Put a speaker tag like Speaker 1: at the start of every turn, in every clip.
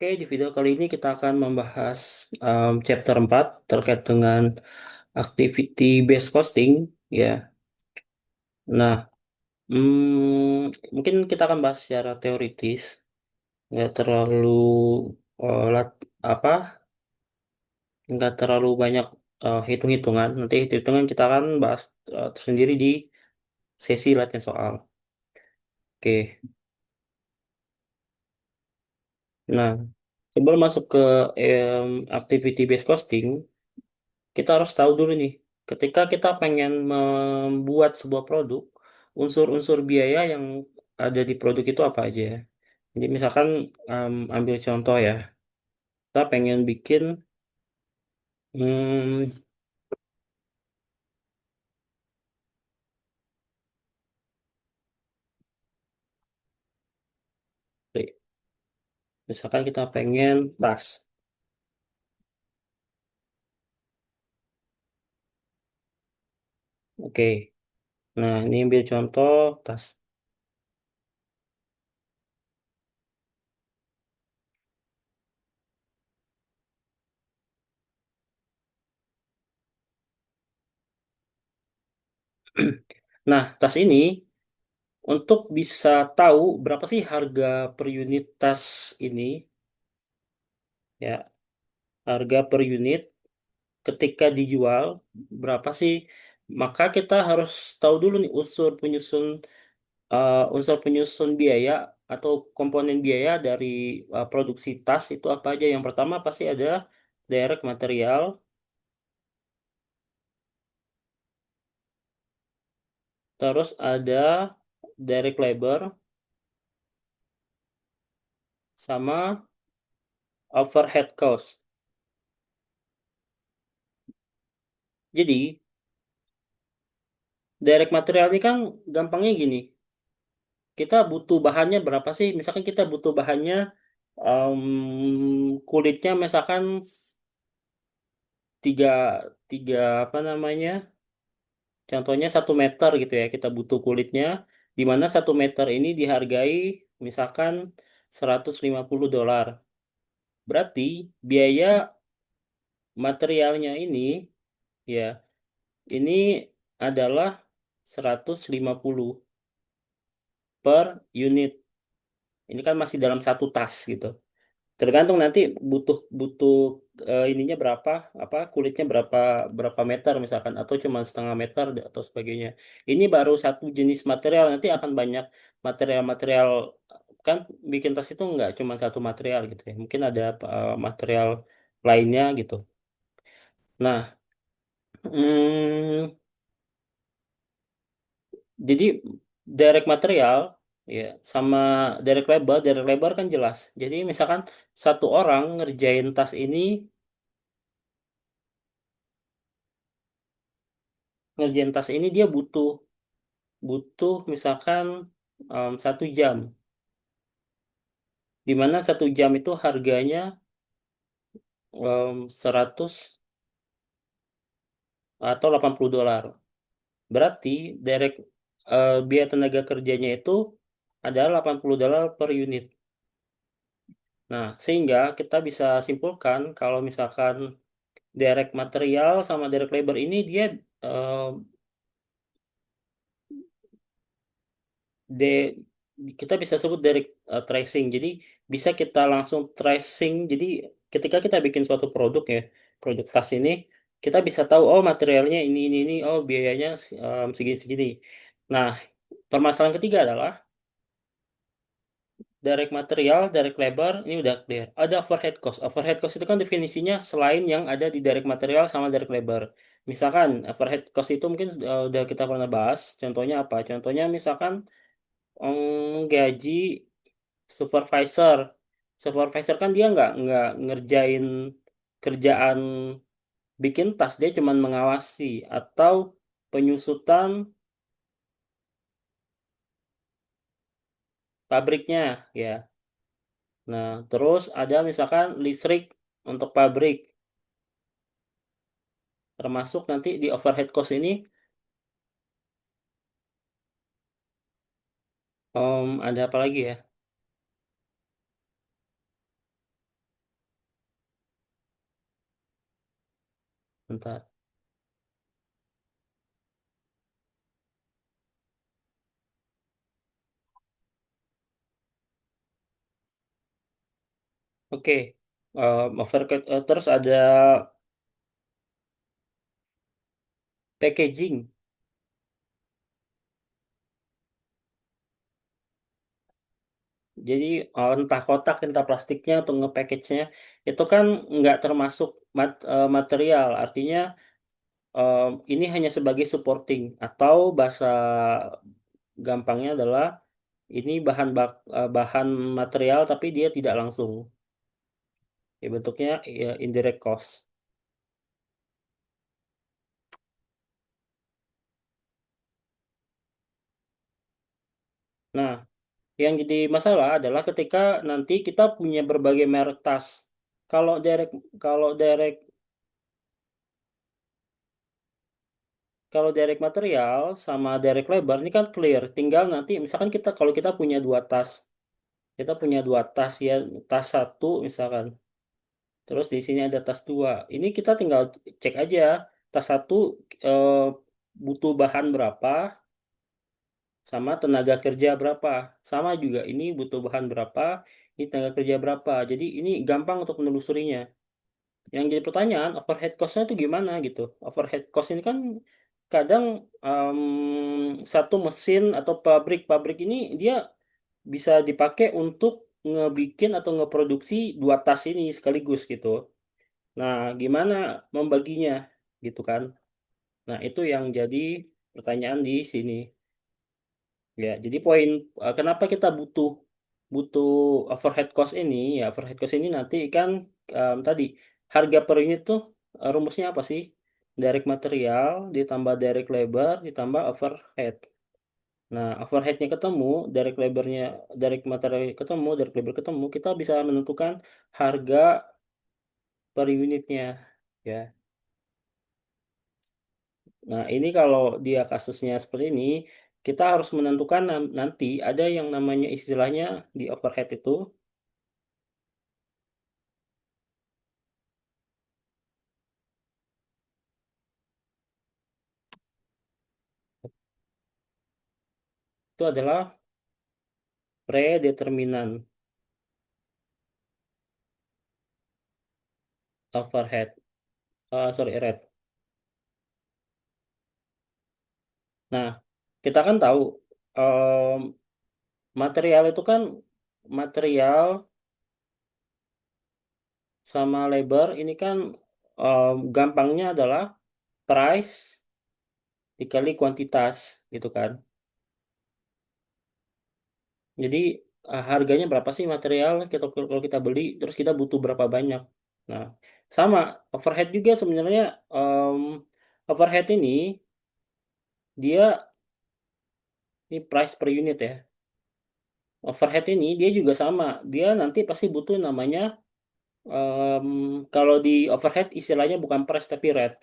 Speaker 1: Oke, di video kali ini kita akan membahas chapter 4 terkait dengan activity based costing ya. Nah, mungkin kita akan bahas secara teoritis, nggak terlalu apa, nggak terlalu banyak hitung-hitungan. Nanti hitung-hitungan kita akan bahas tersendiri di sesi latihan soal. Oke, nah sebelum masuk ke activity based costing, kita harus tahu dulu nih, ketika kita pengen membuat sebuah produk, unsur-unsur biaya yang ada di produk itu apa aja ya. Jadi misalkan ambil contoh ya, kita pengen bikin, hmm, misalkan kita pengen tas. Oke, nah ini ambil contoh tas. Nah, tas ini untuk bisa tahu berapa sih harga per unit tas ini, ya, harga per unit ketika dijual berapa sih, maka kita harus tahu dulu nih unsur penyusun biaya atau komponen biaya dari produksi tas itu apa aja. Yang pertama pasti ada direct material, terus ada direct labor, sama overhead cost. Jadi direct material ini kan gampangnya gini, kita butuh bahannya berapa sih, misalkan kita butuh bahannya kulitnya misalkan tiga tiga apa namanya, contohnya 1 meter gitu ya, kita butuh kulitnya, di mana 1 meter ini dihargai misalkan $150. Berarti biaya materialnya ini, ya, ini adalah 150 per unit. Ini kan masih dalam satu tas gitu. Tergantung nanti butuh butuh ininya berapa, apa, kulitnya berapa berapa meter misalkan, atau cuma setengah meter atau sebagainya. Ini baru satu jenis material, nanti akan banyak material-material, kan bikin tas itu nggak cuma satu material gitu ya, mungkin ada material lainnya gitu. Nah, hmm, jadi direct material, ya, sama direct labor kan jelas. Jadi misalkan satu orang ngerjain tas ini, dia butuh butuh misalkan 1 jam, di mana 1 jam itu harganya 100 atau $80. Berarti direct biaya tenaga kerjanya itu adalah $80 per unit. Nah, sehingga kita bisa simpulkan kalau misalkan direct material sama direct labor ini dia eh, de kita bisa sebut direct tracing. Jadi bisa kita langsung tracing. Jadi ketika kita bikin suatu produk ya, produk tas ini, kita bisa tahu oh materialnya ini, oh biayanya segini-segini. Nah, permasalahan ketiga adalah direct material, direct labor, ini udah clear. Ada overhead cost. Overhead cost itu kan definisinya selain yang ada di direct material sama direct labor. Misalkan overhead cost itu mungkin udah kita pernah bahas. Contohnya apa? Contohnya misalkan gaji supervisor. Supervisor kan dia nggak ngerjain kerjaan bikin tas, dia cuman mengawasi atau penyusutan pabriknya ya. Nah, terus ada misalkan listrik untuk pabrik, termasuk nanti di overhead cost ini ada apa lagi ya? Bentar. Oke. Terus ada packaging. Jadi entah kotak, entah plastiknya atau nge-package-nya itu kan nggak termasuk material. Artinya eh, ini hanya sebagai supporting atau bahasa gampangnya adalah ini bahan material tapi dia tidak langsung. Ya, bentuknya ya, indirect cost. Nah, yang jadi masalah adalah ketika nanti kita punya berbagai merek tas. Kalau direct kalau direct kalau direct material sama direct labor ini kan clear. Tinggal nanti misalkan kalau kita punya dua tas, kita punya dua tas ya, tas satu misalkan. Terus di sini ada tas dua. Ini kita tinggal cek aja tas satu eh, butuh bahan berapa sama tenaga kerja berapa. Sama juga ini butuh bahan berapa, ini tenaga kerja berapa. Jadi ini gampang untuk menelusurinya. Yang jadi pertanyaan, overhead cost-nya itu gimana gitu. Overhead cost ini kan kadang satu mesin atau pabrik ini dia bisa dipakai untuk ngebikin atau ngeproduksi dua tas ini sekaligus gitu. Nah, gimana membaginya gitu kan? Nah, itu yang jadi pertanyaan di sini. Ya, jadi kenapa kita butuh butuh overhead cost ini? Ya, overhead cost ini nanti kan tadi harga per unit tuh rumusnya apa sih? Direct material ditambah direct labor ditambah overhead. Nah, overheadnya ketemu, direct material ketemu, direct labor ketemu, kita bisa menentukan harga per unitnya. Ya. Nah, ini kalau dia kasusnya seperti ini, kita harus menentukan nanti ada yang namanya istilahnya di overhead itu adalah predeterminan overhead. Sorry, rate. Nah, kita kan tahu em, material itu kan material sama labor ini kan gampangnya adalah price dikali kuantitas gitu kan. Jadi harganya berapa sih material kita kalau kita beli, terus kita butuh berapa banyak. Nah, sama overhead juga sebenarnya overhead dia ini price per unit ya. Overhead ini dia juga sama, dia nanti pasti butuh namanya em, kalau di overhead istilahnya bukan price tapi rate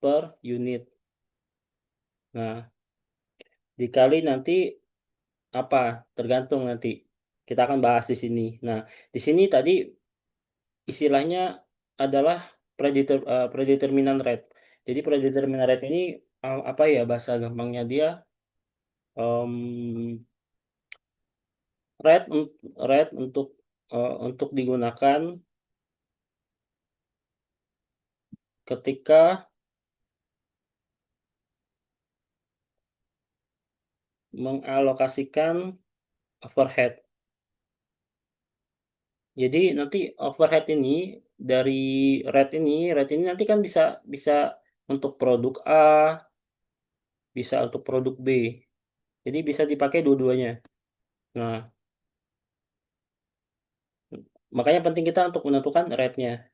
Speaker 1: per unit. Nah, dikali nanti apa? Tergantung nanti. Kita akan bahas di sini. Nah, di sini tadi istilahnya adalah predeterminan rate. Jadi predeterminan rate ini apa ya bahasa gampangnya dia em, rate rate untuk digunakan ketika mengalokasikan overhead. Jadi nanti overhead ini dari rate ini nanti kan bisa bisa untuk produk A, bisa untuk produk B. Jadi bisa dipakai dua-duanya. Nah, makanya penting kita untuk menentukan rate-nya.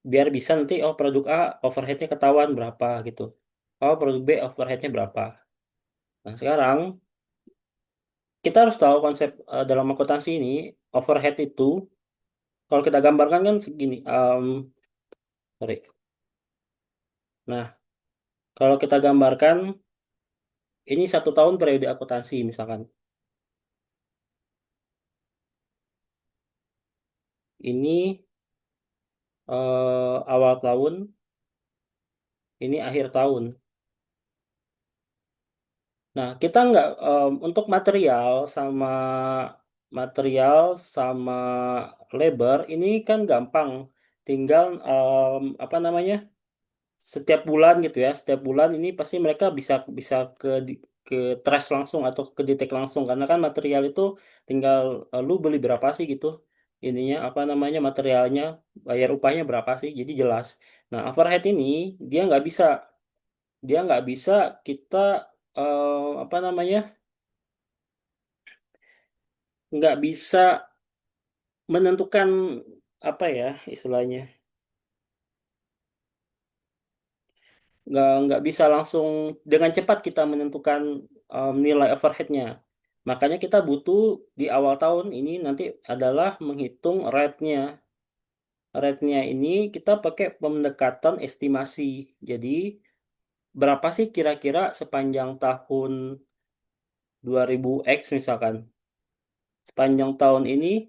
Speaker 1: Biar bisa nanti, oh produk A overheadnya ketahuan berapa gitu. Oh produk B overheadnya berapa. Nah sekarang kita harus tahu konsep dalam akuntansi ini, overhead itu, kalau kita gambarkan kan segini. Sorry. Nah, kalau kita gambarkan, ini 1 tahun periode akuntansi misalkan. Ini awal tahun, ini akhir tahun. Nah, kita nggak untuk material sama labor ini kan gampang. Tinggal apa namanya? Setiap bulan gitu ya, setiap bulan ini pasti mereka bisa bisa ke trace langsung atau ke detect langsung karena kan material itu tinggal lu beli berapa sih gitu. Ininya apa namanya materialnya, bayar upahnya berapa sih, jadi jelas. Nah, overhead ini dia nggak bisa dia nggak bisa kita apa namanya nggak bisa menentukan apa ya istilahnya nggak bisa langsung dengan cepat kita menentukan nilai overheadnya. Makanya kita butuh di awal tahun ini nanti adalah menghitung rate-nya. Rate-nya ini kita pakai pendekatan estimasi. Jadi berapa sih kira-kira sepanjang tahun 2000X misalkan. Sepanjang tahun ini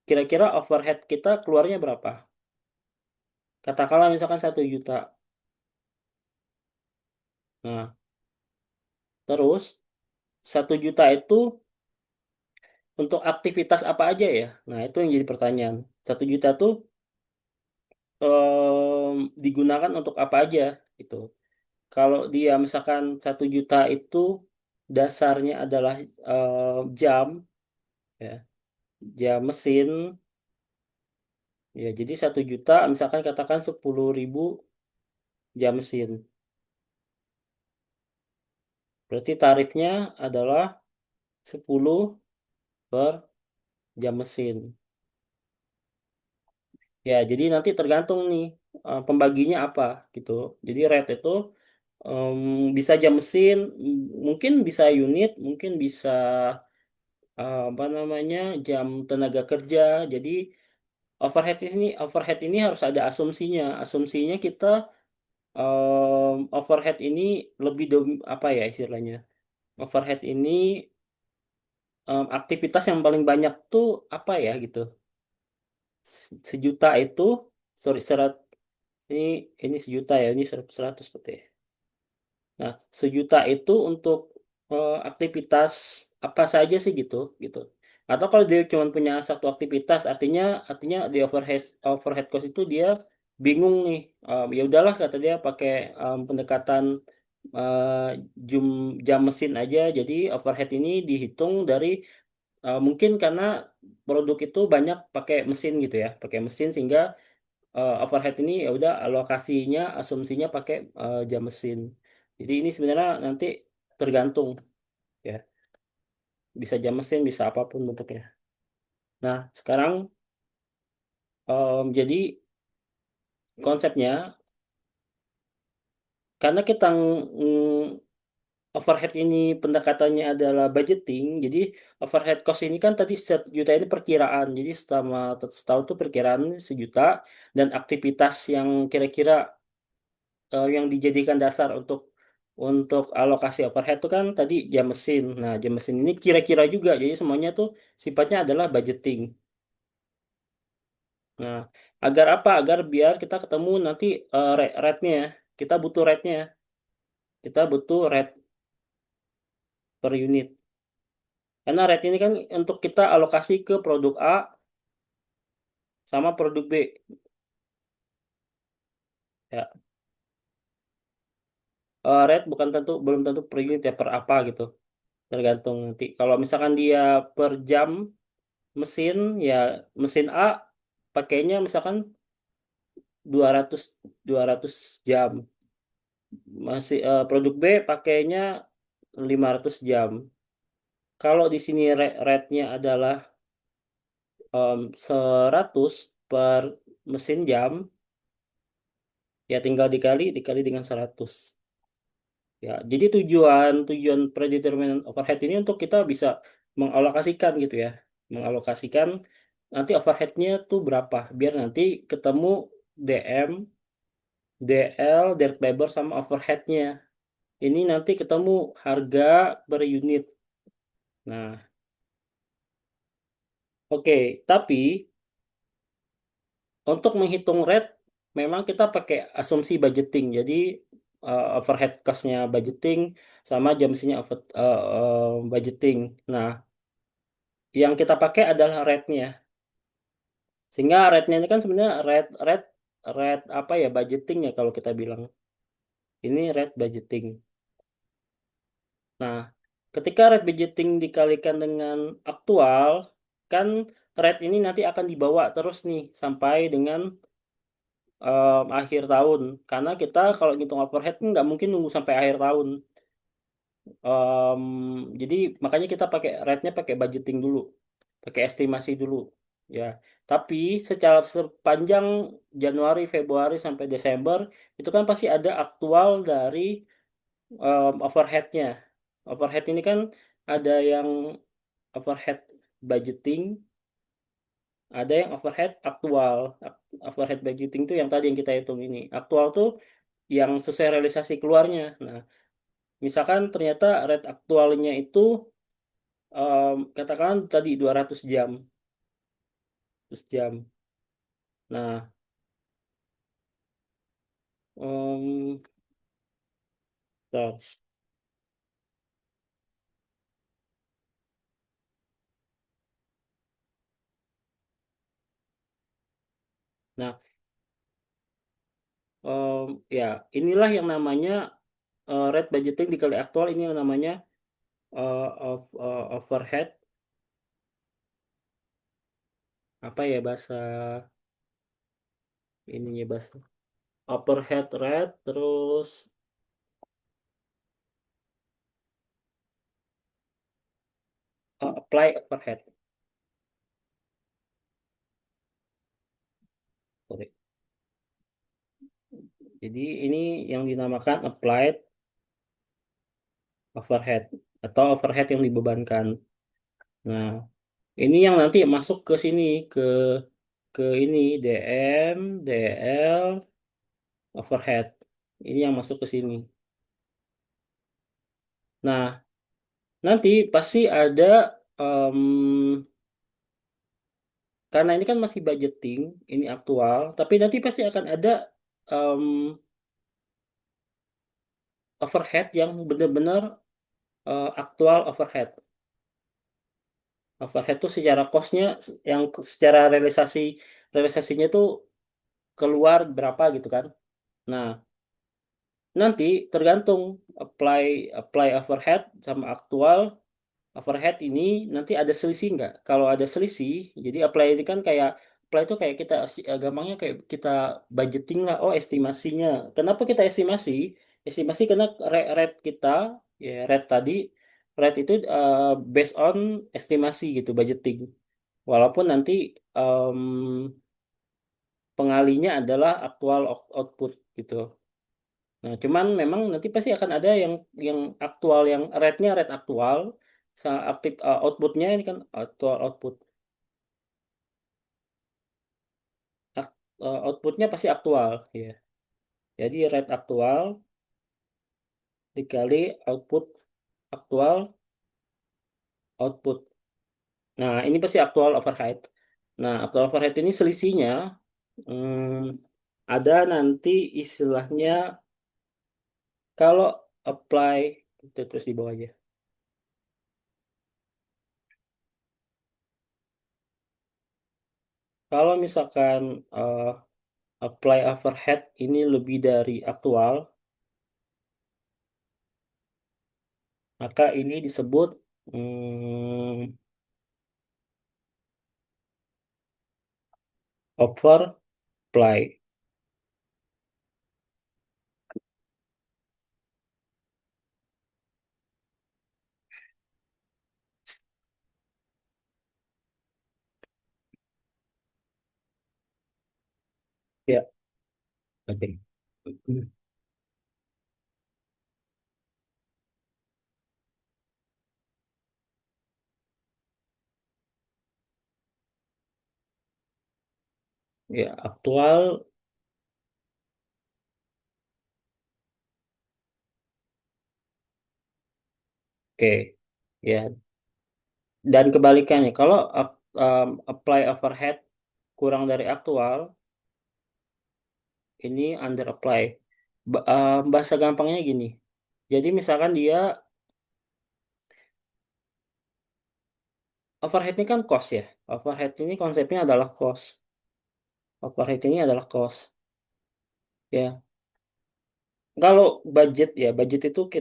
Speaker 1: kira-kira overhead kita keluarnya berapa? Katakanlah misalkan 1 juta. Nah, terus 1 juta itu untuk aktivitas apa aja ya? Nah, itu yang jadi pertanyaan. 1 juta tuh digunakan untuk apa aja gitu. Kalau dia misalkan 1 juta itu dasarnya adalah jam, ya, jam mesin, ya jadi 1 juta misalkan katakan 10.000 jam mesin. Berarti tarifnya adalah 10 per jam mesin. Ya, jadi nanti tergantung nih pembaginya apa gitu. Jadi rate itu em, bisa jam mesin, mungkin bisa unit, mungkin bisa apa namanya jam tenaga kerja. Jadi overhead ini harus ada asumsinya. Asumsinya kita overhead ini apa ya istilahnya? Overhead ini aktivitas yang paling banyak tuh apa ya gitu. Sejuta itu, sorry ini ini sejuta ya, ini 100 berarti. Nah, 1 juta itu untuk aktivitas apa saja sih gitu, gitu. Atau kalau dia cuma punya satu aktivitas, artinya di overhead overhead cost itu dia bingung nih. Ya udahlah kata dia pakai pendekatan eh, jum jam mesin aja. Jadi overhead ini dihitung dari mungkin karena produk itu banyak pakai mesin gitu ya, pakai mesin sehingga overhead ini ya udah alokasinya asumsinya pakai jam mesin. Jadi ini sebenarnya nanti tergantung ya, bisa jam mesin bisa apapun bentuknya. Nah, sekarang jadi konsepnya karena kita overhead ini pendekatannya adalah budgeting, jadi overhead cost ini kan tadi 1 juta ini perkiraan, jadi selama setahun itu perkiraan 1 juta dan aktivitas yang kira-kira yang dijadikan dasar untuk alokasi overhead itu kan tadi jam mesin. Nah, jam mesin ini kira-kira juga. Jadi semuanya tuh sifatnya adalah budgeting. Nah, agar apa? Agar biar kita ketemu nanti rate-nya. Kita butuh rate-nya. Kita butuh rate per unit. Karena rate ini kan untuk kita alokasi ke produk A sama produk B. Ya, rate bukan belum tentu per unit ya per apa gitu. Tergantung nanti. Kalau misalkan dia per jam mesin ya mesin A pakainya misalkan 200 200 jam. Masih produk B pakainya 500 jam. Kalau di sini rate-nya adalah 100 per mesin jam, ya tinggal dikali dengan 100. Ya, jadi tujuan tujuan predetermined overhead ini untuk kita bisa mengalokasikan gitu ya. Mengalokasikan nanti overheadnya tuh berapa biar nanti ketemu DM, DL, direct labor sama overheadnya. Ini nanti ketemu harga per unit. Nah, oke, tapi untuk menghitung rate, memang kita pakai asumsi budgeting. Jadi overhead cost-nya budgeting sama jam sisinya budgeting. Nah, yang kita pakai adalah rate-nya. Sehingga rate-nya ini kan sebenarnya rate rate rate apa ya budgeting ya kalau kita bilang. Ini rate budgeting. Nah, ketika rate budgeting dikalikan dengan aktual, kan rate ini nanti akan dibawa terus nih sampai dengan akhir tahun. Karena kita kalau ngitung overhead kan nggak mungkin nunggu sampai akhir tahun. Em, jadi makanya kita pakai rate-nya pakai budgeting dulu, pakai estimasi dulu. Ya, tapi secara sepanjang Januari, Februari sampai Desember itu kan pasti ada aktual dari overhead-nya. Overhead ini kan ada yang overhead budgeting, ada yang overhead aktual. Overhead budgeting itu yang tadi yang kita hitung ini. Aktual tuh yang sesuai realisasi keluarnya. Nah, misalkan ternyata rate aktualnya itu katakan tadi 200 jam, 100 jam. Nah, em, bentar. Nah, ya inilah yang namanya rate budgeting dikali aktual ini yang namanya overhead apa ya bahasa ininya bahasa overhead rate terus apply overhead. Sorry. Jadi ini yang dinamakan applied overhead atau overhead yang dibebankan. Nah, ini yang nanti masuk ke sini ke ini DM, DL, overhead. Ini yang masuk ke sini. Nah, nanti pasti ada em, karena ini kan masih budgeting, ini aktual, tapi nanti pasti akan ada em, overhead yang benar-benar aktual overhead. Overhead tuh secara cost-nya yang secara realisasinya tuh keluar berapa gitu kan. Nah, nanti tergantung apply apply overhead sama aktual overhead ini nanti ada selisih nggak? Kalau ada selisih, jadi apply ini kan kayak apply itu kayak kita gampangnya kayak kita budgeting lah. Oh, estimasinya. Kenapa kita estimasi? Estimasi karena rate kita ya rate tadi rate itu based on estimasi gitu budgeting. Walaupun nanti em, pengalinya adalah aktual output gitu. Nah, cuman memang nanti pasti akan ada yang aktual yang rate-nya rate aktual aktif outputnya ini kan aktual output. Outputnya pasti aktual ya. Jadi rate aktual dikali output aktual output. Nah, ini pasti aktual overhead. Nah, aktual overhead ini selisihnya ada nanti istilahnya kalau apply itu terus di bawah aja. Kalau misalkan eh, apply overhead ini lebih dari aktual, maka ini disebut overplay. Ya, oke. Ya, aktual, oke. Ya, dan kebalikannya, kalau apply overhead kurang dari aktual, ini under apply. Bahasa gampangnya gini. Jadi misalkan dia overhead ini kan cost ya. Overhead ini konsepnya adalah cost. Overhead ini adalah cost. Ya, kalau budget ya, budget itu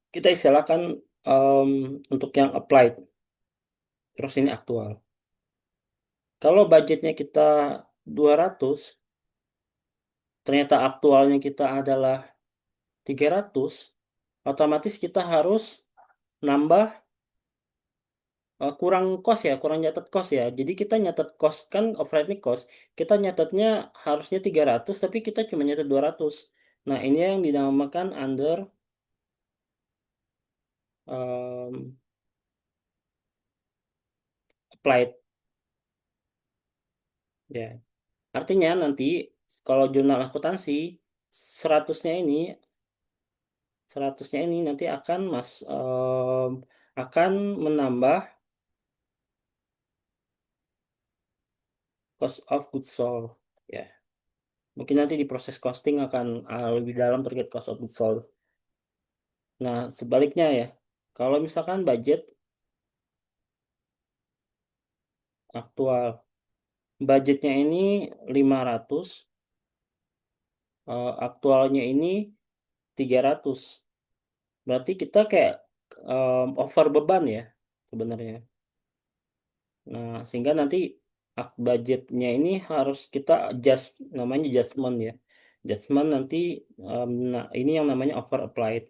Speaker 1: kita istilahkan em, untuk yang applied. Terus ini aktual. Kalau budgetnya kita 200, ternyata aktualnya kita adalah 300, otomatis kita harus nambah kurang cost ya, kurang nyatet cost ya. Jadi kita nyatet cost kan overhead cost. Kita nyatetnya harusnya 300 tapi kita cuma nyatet 200. Nah, ini yang dinamakan under em, applied ya. Artinya nanti kalau jurnal akuntansi 100-nya ini 100-nya ini nanti akan menambah cost of goods sold ya. Mungkin nanti di proses costing akan lebih dalam terkait cost of goods sold. Nah, sebaliknya ya. Kalau misalkan budget aktual, budgetnya ini 500, aktualnya ini 300. Berarti kita kayak over beban ya sebenarnya. Nah, sehingga nanti budgetnya ini harus kita adjust, namanya adjustment ya. Adjustment nanti, nah ini yang namanya over applied.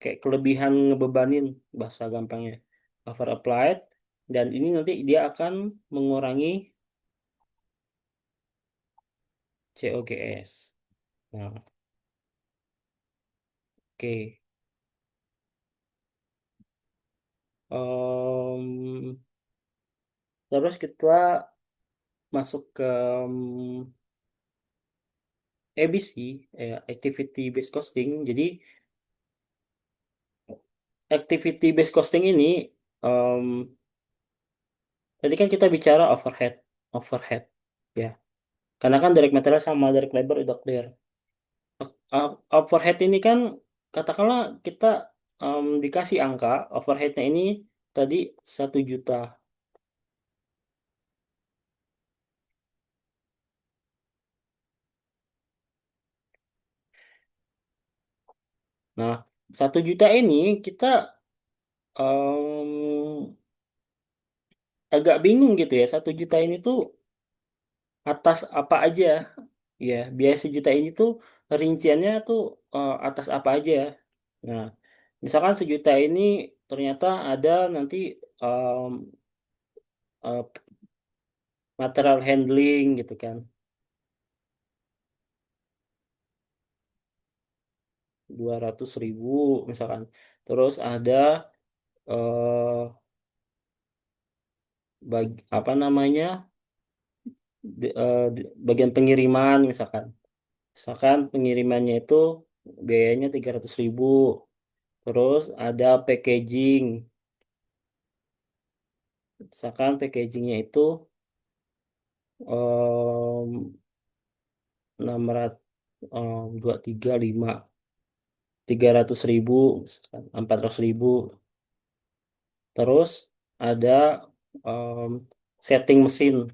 Speaker 1: Kayak kelebihan ngebebanin bahasa gampangnya. Over applied, dan ini nanti dia akan mengurangi COGS. Nah, oke. Em, Terus kita masuk ke ABC, activity based costing. Jadi activity based costing ini, em, tadi kan kita bicara overhead, overhead, ya. Karena kan direct material sama direct labor udah clear. Overhead ini kan katakanlah kita dikasih angka overheadnya ini tadi 1 juta. Nah, 1 juta ini kita em, agak bingung gitu ya. 1 juta ini tuh atas apa aja? Ya, biaya 1 juta ini tuh rinciannya tuh atas apa aja? Nah, misalkan 1 juta ini ternyata ada nanti em, eh, material handling gitu kan, 200.000 misalkan. Terus ada eh, apa namanya, bagian pengiriman misalkan. Misalkan pengirimannya itu biayanya 300.000. Terus ada packaging. Misalkan packagingnya itu em, 600, 235, 300.000, 400.000. Terus ada em, setting mesin.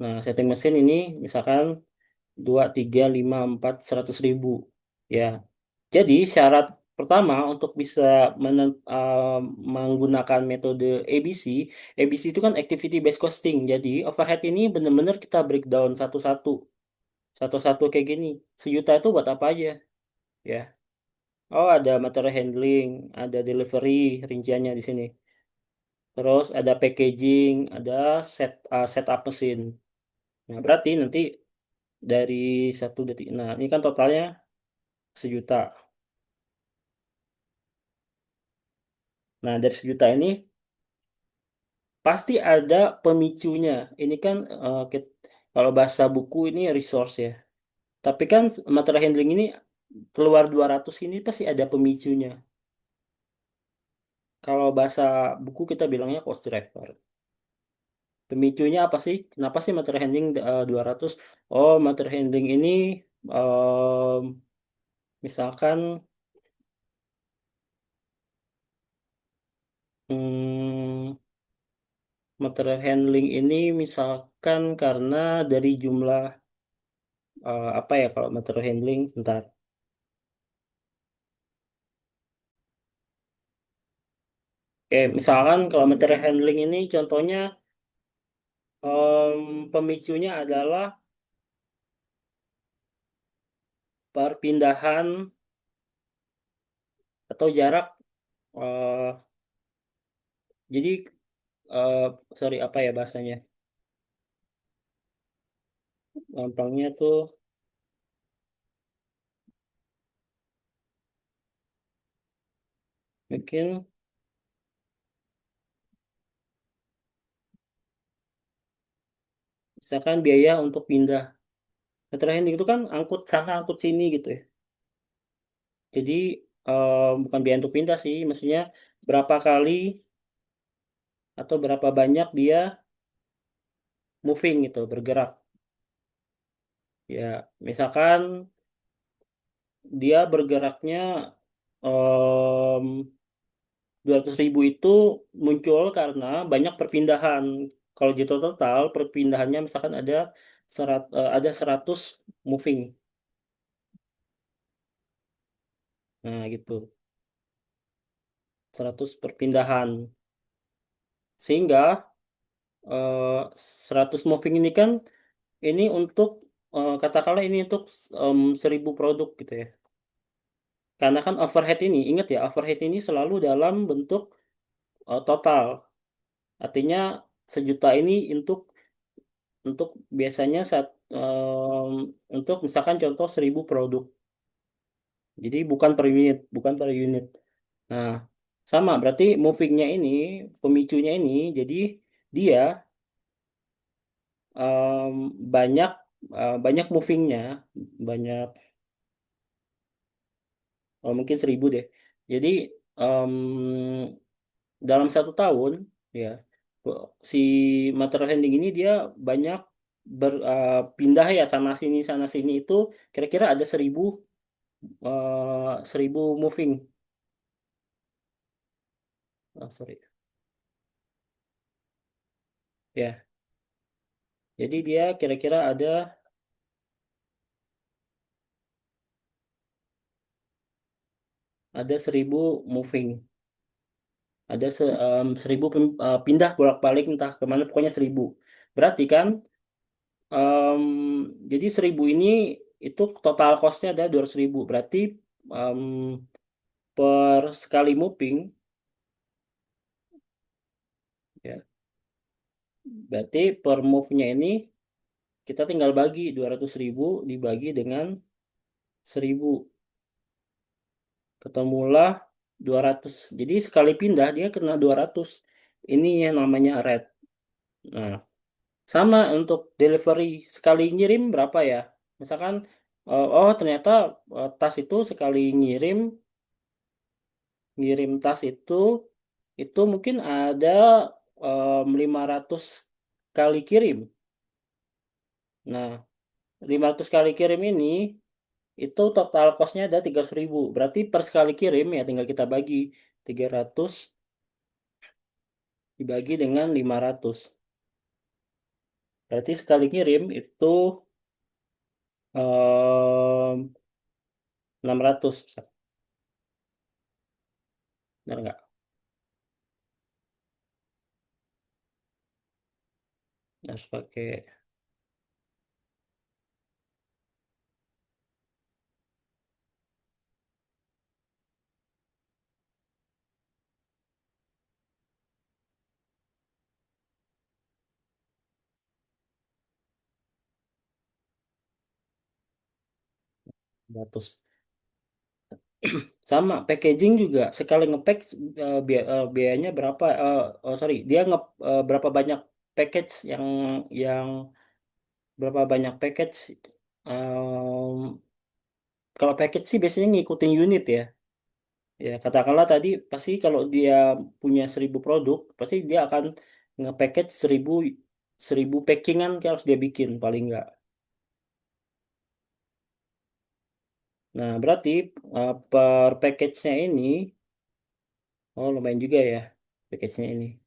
Speaker 1: Nah, setting mesin ini misalkan 2, 3, 5, 4, 100.000. Ya, jadi syarat pertama untuk bisa menggunakan metode ABC, ABC itu kan activity based costing. Jadi overhead ini benar-benar kita breakdown satu-satu, satu-satu kayak gini. 1 juta itu buat apa aja? Ya, oh ada material handling, ada delivery, rinciannya di sini. Terus ada packaging, ada setup mesin. Nah, berarti nanti dari 1 detik. Nah, ini kan totalnya 1 juta. Nah, dari 1 juta ini pasti ada pemicunya. Ini kan kalau bahasa buku ini resource ya. Tapi kan material handling ini keluar 200 ini pasti ada pemicunya. Kalau bahasa buku kita bilangnya cost driver. Pemicunya apa sih? Kenapa sih material handling 200? Oh, material handling ini em, misalkan hmm, material handling ini misalkan karena dari jumlah apa ya kalau material handling, bentar. Oke, misalkan kalau material handling ini contohnya pemicunya adalah perpindahan atau jarak. eh, jadi eh, sorry apa ya bahasanya? Gampangnya tuh mungkin misalkan biaya untuk pindah. Material handling itu kan angkut sana angkut sini gitu ya. Jadi bukan biaya untuk pindah sih, maksudnya berapa kali atau berapa banyak dia moving gitu, bergerak. Ya, misalkan dia bergeraknya 200.000 itu muncul karena banyak perpindahan. Kalau di total perpindahannya misalkan ada 100 moving. Nah, gitu. 100 perpindahan. Sehingga 100 moving ini kan ini untuk katakanlah ini untuk 1.000 produk gitu ya. Karena kan overhead ini, ingat ya, overhead ini selalu dalam bentuk total. Artinya sejuta ini untuk biasanya untuk misalkan contoh 1.000 produk. Jadi bukan per unit. Nah, sama berarti movingnya ini, pemicunya ini, jadi dia em, banyak banyak movingnya, banyak mungkin 1.000 deh. Jadi em, dalam 1 tahun ya si material handling ini dia banyak berpindah ya sana sini itu kira-kira ada 1.000 moving. Sorry ya. Jadi dia kira-kira ada 1.000 moving. Ada 1.000 pindah bolak-balik entah kemana pokoknya 1.000. Berarti kan em, jadi 1.000 ini itu total costnya ada 200.000. Berarti em, per sekali moving ya. Berarti per move-nya ini kita tinggal bagi 200.000 dibagi dengan 1.000 ketemulah 200. Jadi sekali pindah dia kena 200. Ini yang namanya rate. Nah, sama untuk delivery sekali ngirim berapa ya? Misalkan oh ternyata tas itu sekali ngirim ngirim tas itu mungkin ada 500 kali kirim. Nah, 500 kali kirim ini itu total costnya ada 300.000. Berarti per sekali kirim ya tinggal kita bagi 300 dibagi dengan 500. Berarti sekali kirim itu em, 600. Benar nggak? Harus pakai 100. Sama packaging juga sekali ngepack biayanya berapa? Sorry, dia berapa banyak package yang berapa banyak package? em, Kalau package sih biasanya ngikutin unit ya. Ya katakanlah tadi pasti kalau dia punya 1.000 produk, pasti dia akan nge-package 1.000 1000 packingan harus dia bikin paling nggak. Nah, berarti per package-nya ini, oh lumayan juga ya package-nya ini.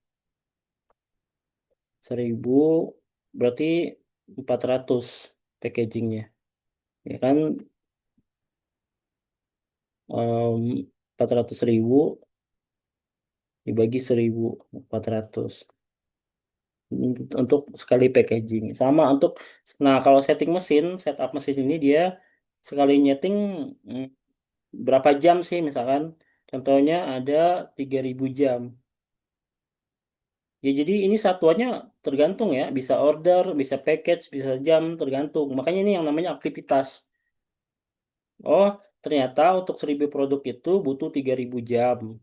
Speaker 1: 1000 berarti 400 packagingnya. Ya kan, 400.000 dibagi 1.400 untuk sekali packaging. Sama untuk, nah kalau setting mesin, setup mesin ini dia sekali nyeting mm, berapa jam sih misalkan. Contohnya ada 3.000 jam. Ya jadi ini satuannya tergantung ya, bisa order, bisa package, bisa jam, tergantung. Makanya ini yang namanya aktivitas. Oh, ternyata untuk 1.000 produk itu butuh 3.000 jam.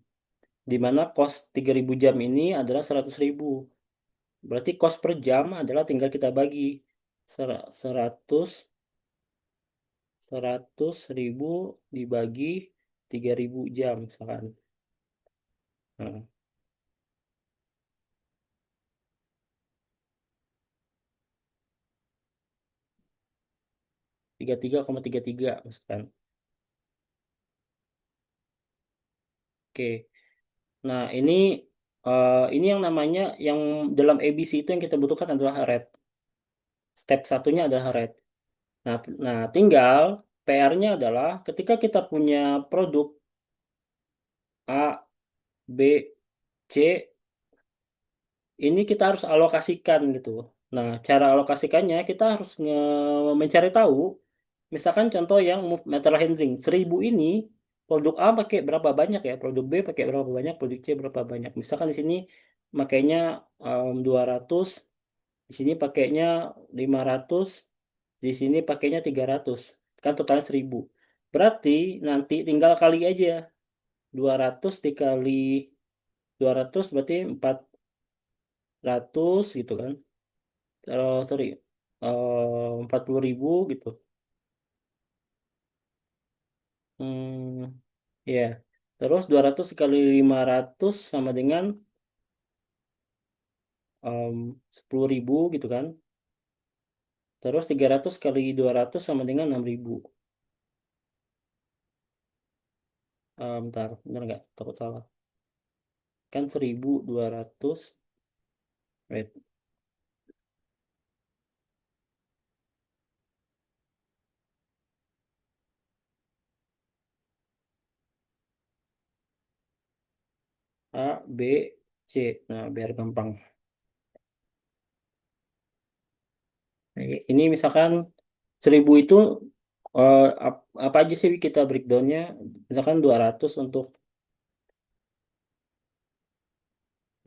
Speaker 1: Di mana cost 3.000 jam ini adalah 100.000. Berarti cost per jam adalah tinggal kita bagi 100 100.000 dibagi 3.000 jam misalkan. Nah, 33,33 misalkan. Oke. Nah, ini yang namanya yang dalam ABC itu yang kita butuhkan adalah rate. Step satunya adalah rate. Nah, tinggal PR-nya adalah ketika kita punya produk A, B, C, ini kita harus alokasikan gitu. Nah, cara alokasikannya kita harus mencari tahu, misalkan contoh yang material handling, 1.000 ini produk A pakai berapa banyak ya, produk B pakai berapa banyak, produk C berapa banyak. Misalkan di sini makainya 200, di sini pakainya 500, di sini pakainya 300, kan totalnya 1.000. Berarti nanti tinggal kali aja 200 dikali 200 berarti 400 gitu kan. Sorry, 40.000 gitu. Hmm, ya. Terus 200 kali 500 sama dengan 10.000 gitu kan. Terus 300 kali 200 sama dengan 6.000. Bentar, benar nggak? Takut salah. Kan 1.200. Wait, A, B, C. Nah, biar gampang. Ini misalkan 1.000 itu apa aja sih kita breakdownnya? Misalkan 200 untuk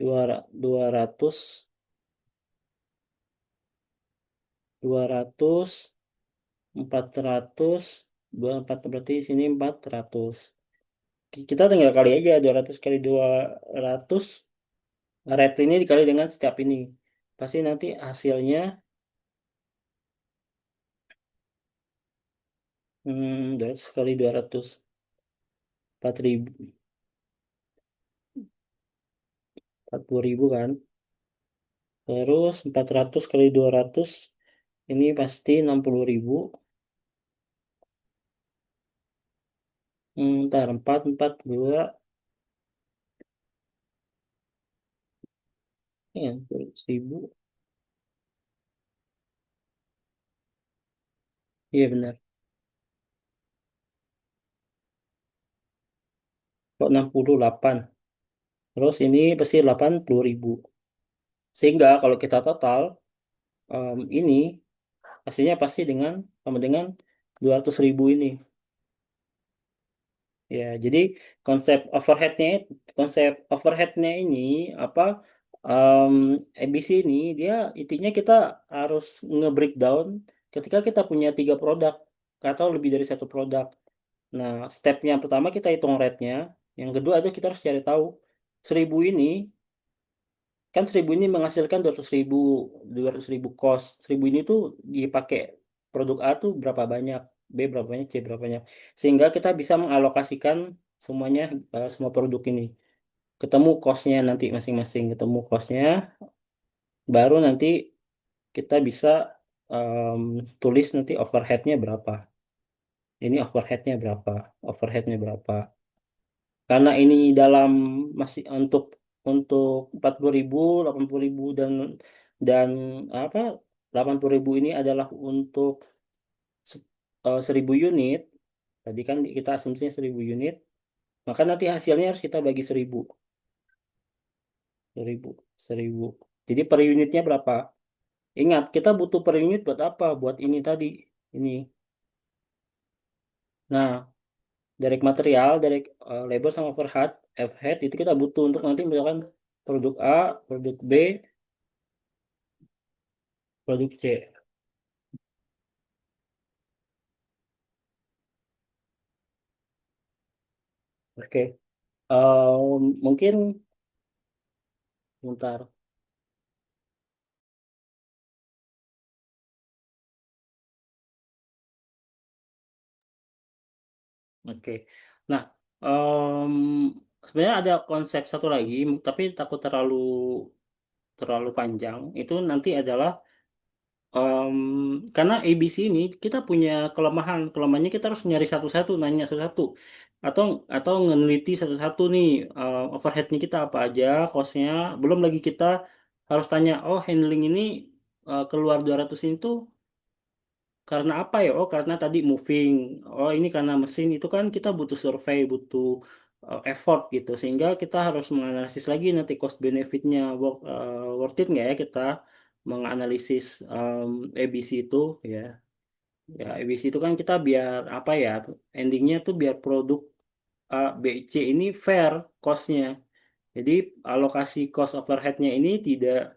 Speaker 1: 200 200 400 24 berarti sini 400. Kita tinggal kali aja 200 kali 200 rate ini dikali dengan setiap ini. Pasti nanti hasilnya 200 kali 200 4.000 40.000 kan. Terus 400 kali 200 ini pasti 60.000. Ntar 442 ya 1.000. Iya benar. Kok 68. Terus ini pasti 80.000. Sehingga kalau kita total ini hasilnya pasti sama dengan 200.000 ini. Ya, jadi konsep overheadnya konsep overheadnya ini apa um, ABC ini dia intinya kita harus nge-breakdown ketika kita punya 3 produk atau lebih dari 1 produk. Nah, stepnya pertama kita hitung rate-nya, yang kedua itu kita harus cari tahu 1.000 ini kan 1.000 ini menghasilkan 200.000 cost. 1.000 ini tuh dipakai produk A tuh berapa banyak, B berapa banyak, C berapa banyak. Sehingga kita bisa mengalokasikan semuanya, semua produk ini. Ketemu cost-nya nanti masing-masing, ketemu cost-nya, baru nanti. kita bisa em, tulis nanti overheadnya berapa. Ini overheadnya berapa, overheadnya berapa. Karena ini dalam masih untuk 40.000, 80.000 dan apa 80.000 ini adalah untuk 1.000 unit. Tadi kan kita asumsinya 1.000 unit. Maka nanti hasilnya harus kita bagi 1.000, 1.000. Jadi per unitnya berapa? Ingat, kita butuh per unit buat apa? Buat ini tadi. Ini. Nah, direct material, direct labor sama overhead, overhead itu kita butuh untuk nanti misalkan produk A, produk B, produk C. Oke. Mungkin bentar. Oke. Nah, em, sebenarnya ada konsep satu lagi, tapi takut terlalu terlalu panjang. Itu nanti adalah em, karena ABC ini kita punya kelemahan. Kelemahannya kita harus nyari satu-satu, nanya satu-satu, atau ngeliti satu-satu nih overheadnya kita apa aja, costnya. Belum lagi kita harus tanya, oh handling ini keluar 200 ini tuh karena apa ya? Oh, karena tadi moving. Oh, ini karena mesin itu kan kita butuh survei, butuh effort gitu. Sehingga kita harus menganalisis lagi nanti cost benefitnya worth it nggak ya kita menganalisis ABC itu ya. Ya, ABC itu kan kita biar apa ya? Endingnya tuh biar produk A, B, C ini fair costnya. Jadi alokasi cost overheadnya ini tidak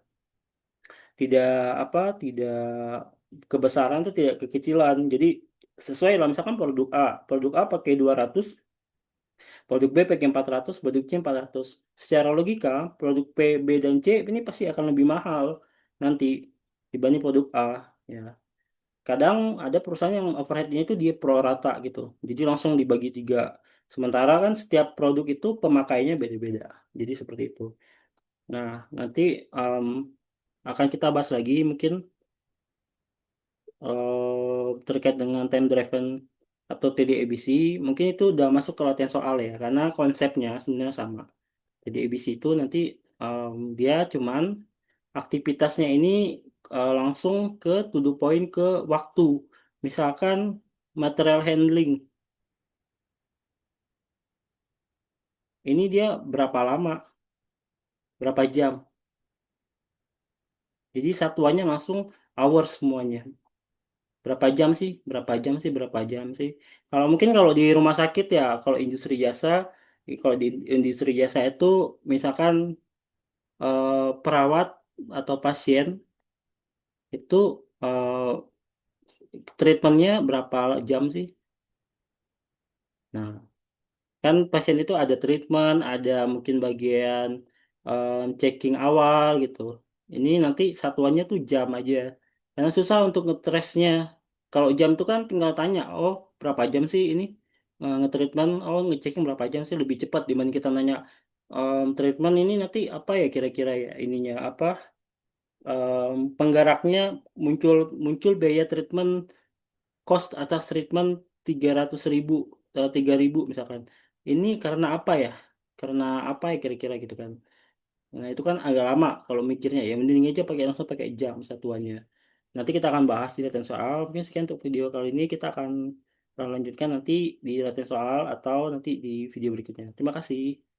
Speaker 1: tidak tidak kebesaran tuh tidak kekecilan. Jadi sesuai lah misalkan produk A pakai 200, produk B pakai 400, produk C 400. Secara logika, produk P, B dan C ini pasti akan lebih mahal nanti dibanding produk A ya. Kadang ada perusahaan yang overheadnya itu dia pro rata gitu. Jadi langsung dibagi tiga. Sementara kan setiap produk itu pemakaiannya beda-beda. Jadi seperti itu. Nah, nanti em, akan kita bahas lagi mungkin terkait dengan time driven atau TD-ABC, mungkin itu udah masuk ke latihan soal ya, karena konsepnya sebenarnya sama. Jadi ABC itu nanti dia cuman aktivitasnya ini langsung ke to the point ke waktu. Misalkan material handling, ini dia berapa lama, berapa jam. Jadi satuannya langsung hours semuanya. Berapa jam sih? Berapa jam sih? Berapa jam sih? Kalau mungkin kalau di rumah sakit ya, kalau industri jasa, kalau di industri jasa itu misalkan perawat atau pasien itu treatmentnya berapa jam sih? Nah, kan pasien itu ada treatment, ada mungkin bagian checking awal gitu. Ini nanti satuannya tuh jam aja. Karena susah untuk ngetresnya. Kalau jam tuh kan tinggal tanya, oh berapa jam sih ini ngetreatment, oh ngechecking berapa jam sih lebih cepat dibanding kita nanya treatment ini nanti apa ya kira-kira ya ininya apa penggeraknya muncul muncul biaya treatment cost atas treatment 300.000 3.000 misalkan. Ini karena apa ya? Karena apa ya kira-kira gitu kan? Nah itu kan agak lama kalau mikirnya ya. Mending aja pakai langsung pakai jam satuannya. Nanti kita akan bahas di latihan soal. Mungkin sekian untuk video kali ini. Kita akan lanjutkan nanti di latihan soal atau nanti di video berikutnya. Terima kasih.